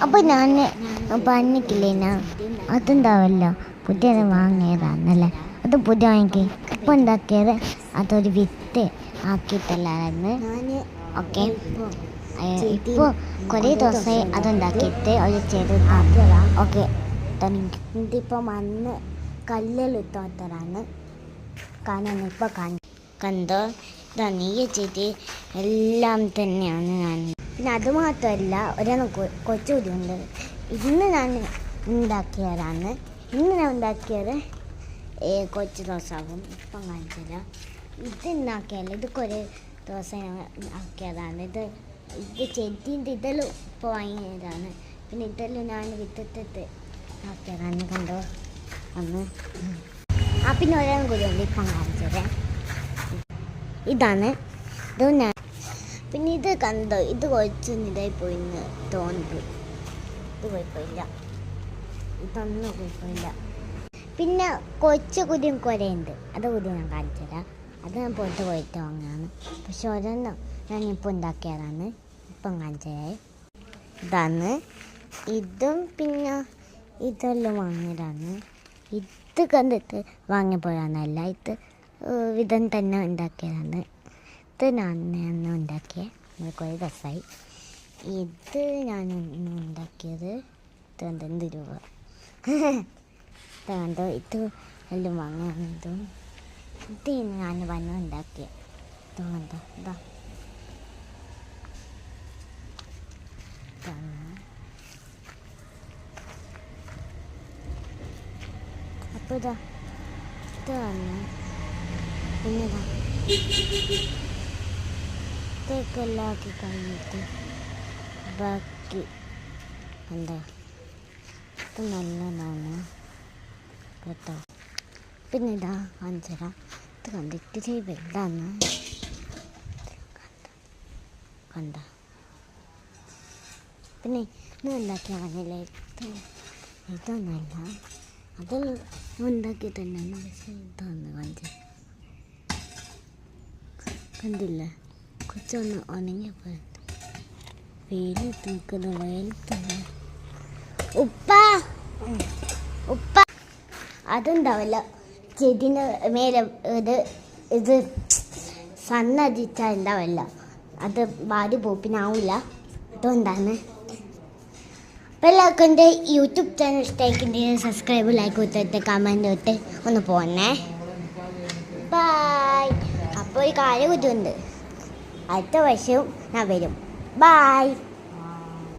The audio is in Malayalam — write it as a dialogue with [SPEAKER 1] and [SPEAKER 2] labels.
[SPEAKER 1] അപ്പോൾ ഞാൻ പറഞ്ഞിട്ടില്ലേനാ അതുണ്ടാവല്ല പുതിയത് വാങ്ങിയതാണല്ലേ. അത് പുതിയ വാങ്ങിക്കി ഇപ്പോൾ ഉണ്ടാക്കിയത് അതൊരു വിത്ത് ആക്കിയിട്ടല്ലായിരുന്നു. ഓക്കെ, ഇപ്പോൾ കുറേ ദിവസമായി അതുണ്ടാക്കിയിട്ട് ഒരു ചെറുതാണ്. ഓക്കെ, ഇതിപ്പോൾ മണ്ണ് കല്ലിലിട്ടോത്തരാണ്. കാരണം ഇപ്പോൾ കണ്ടോ, ഇതാണ് ഈ ചെടി എല്ലാം തന്നെയാണ് ഞാൻ. പിന്നെ അതുമാത്രമല്ല ഒരാൾ കൊച്ചുകൂടിയുണ്ട്. ഇന്ന് ഞാൻ ഉണ്ടാക്കിയതാണ്. ഇന്ന് ഞാൻ ഉണ്ടാക്കിയത് കുറച്ച് ദിവസമാകും. ഇപ്പം കാണിച്ചില്ല. ഇത് ഉണ്ടാക്കിയല്ല, ഇത് കുറേ ദിവസം ഞാൻ ആക്കിയതാണ്. ഇത് ചെടീൻ്റെ ഇതെല്ലാം ഇപ്പോൾ വാങ്ങിയതാണ്. പിന്നെ ഇതെല്ലാം ഞാൻ വിത്തിട്ടിട്ട് ആക്കിയതാണ്. കണ്ടോ അന്ന്. പിന്നെ ഒരാളും കൂടിയുണ്ട് ഇപ്പം കാണിച്ചത്. ഇതാണ് ഇത് ഞാൻ. പിന്നെ ഇത് കണ്ടോ, ഇത് കുറച്ച് ഇതായി പോയിന്ന് തോന്നുന്നു. ഇത് കുഴപ്പമില്ല, ഇതൊന്നും കുഴപ്പമില്ല. പിന്നെ കൊച്ചു കുതിയും കുറേയുണ്ട്. അത് കൂടി ഞാൻ കാണിച്ചു തരാം. അത് ഞാൻ പുറത്ത് പോയിട്ട് വാങ്ങാണ്. പക്ഷെ ഒരെണ്ണം ഞാനിപ്പോൾ ഉണ്ടാക്കിയതാണ്. ഇപ്പം കാണിച്ചത് ഇതാണ്. ഇതും പിന്നെ ഇതെല്ലാം വാങ്ങിയതാണ്. ഇത് കണ്ടിട്ട് വാങ്ങിയപ്പോഴാണല്ല, ഇത് വിധം തന്നെ ഉണ്ടാക്കിയതാണ്. ഇത് ഞാൻ ഉണ്ടാക്കിയത് കുറേ ദിവസമായി. ഇത് ഞാൻ ഉണ്ടാക്കിയത് ഇത് കണ്ടോ, എന്ത് രൂപ ഇത് കണ്ടോ, ഇത് എല്ലാം വാങ്ങുന്നതും. ഇത് ഞാൻ വന്ന് ഉണ്ടാക്കിയത് ഇത് കണ്ടോ, ഇതാ അപ്പോൾ ഇതാ ഇത് വന്ന് പിന്നെ ഇതൊക്കെ എല്ലാം ആക്കി കഴിഞ്ഞിട്ട് ബാക്കി എന്താ ഇത് നല്ലതാണ് കേട്ടോ. പിന്നെ ഇതാ കാണിച്ചുതരാം. ഇത് കണ്ടിട്ട് വലുതാണ് കണ്ട. പിന്നെ ഇത് ഉണ്ടാക്കിയ പറഞ്ഞില്ലേ, ഇതൊന്നല്ല, അത് ഉണ്ടാക്കി തന്നെയാണ്. പക്ഷേ ഇതാണ് കാണിച്ചത്, കണ്ടില്ലേ, കൊച്ചൊന്ന് ഉണങ്ങിയപ്പോൾ വെയിൽ തൂക്കുന്ന വെയിൽ തന്നെ. ഉപ്പ അതുണ്ടാവില്ല ചെടിന് മേലെ ഇത് സണ്ണടിച്ചാൽ ഉണ്ടാവില്ല, അത് വാടി പോപ്പിനാവില്ല. അതുകൊണ്ടാണ്. അപ്പോൾ എല്ലാവർക്കും എൻ്റെ യൂട്യൂബ് ചാനൽ ഇഷ്ടമായിക്കുണ്ടെങ്കിൽ സബ്സ്ക്രൈബ്, ലൈക്ക് കൊടുത്തിട്ട് കമൻറ്റ് ഇട്ട് ഒന്ന് പോന്നേ. ബായ്. അപ്പോൾ ഈ കാര്യം കുറ്റുണ്ട്, അടുത്ത വർഷവും ഞാൻ വരും. ബായ്.